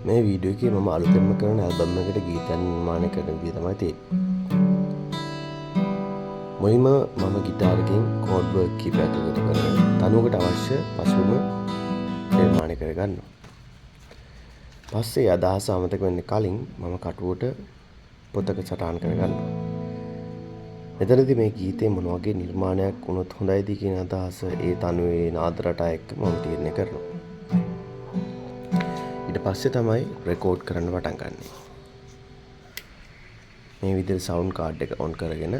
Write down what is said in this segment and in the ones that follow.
මේ වීඩියෝ එකේ මම අලුතෙන්ම කරන ඇල්බම් එකට ගීතයන් නිර්මාණය කරන විදිය තමයි තියෙන්නේ. මුලින්ම මම ගිටාර් එකෙන් කෝඩ් වර්ක් කීපයක් එකතු කරගෙන තනුවකට අවශ්‍ය පසුබිම නිර්මාණය කරගන්නවා. පස්සේ අදහස අමතක වෙන්න කලින් මම කටුවට පොතක සටහන් කරගන්නවා. මෙතනදී මේ ගීතේ මොන වගේ නිර්මාණයක් වුණොත් හොඳයිද කියන අදහස ඒ තනුවේ නාද රටා එක්ක මම තීරණය කරනවා. ඊට පස්සේ තමයි රෙකෝඩ් කරන්න පටන් ගන්න. මේ විදිහට සවුන්ඩ් කාඩ් එක ඔන් කරගෙන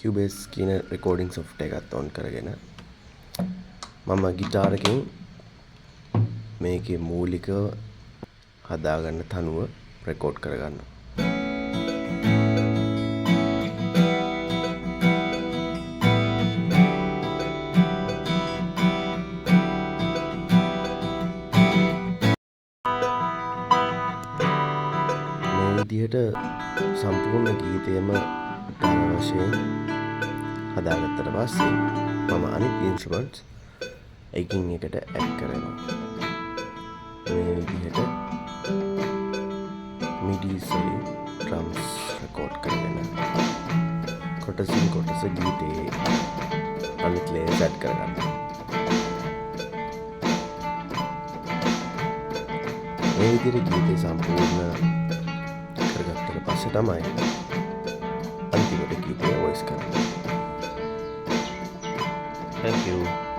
Cubase කියන රෙකෝඩින් software එකත් ඔන් කරගෙන මම ගිටාර් එකෙන් මේකේ මූලිකව හදාගන්න තනුව රෙකෝඩ් කරගන්නවා. විදිහට සම්පූර්ණ ගීතයම ගාන වශයෙන් හදාගත්තට පස්සේ මම අනිත් ඉන්ස්ට්‍රුමන්ට්ස් එකින් එකට ඇඩ් කරනවා. මේ විදිහට මිඩි වලින් ඩ්‍රම්ස් රෙකෝඩ් කරගෙන කොටසින් කොටස ගීතේ අනිත් ලේයර්ස් ඇඩ් කරගන්නවා. මේ විදිහට ගීතේ සම්පූර්ණ කරගත්තට පස්සේ තමයි අන්තිමට ගීතය වොයිස් කරන්නේ. Thank you.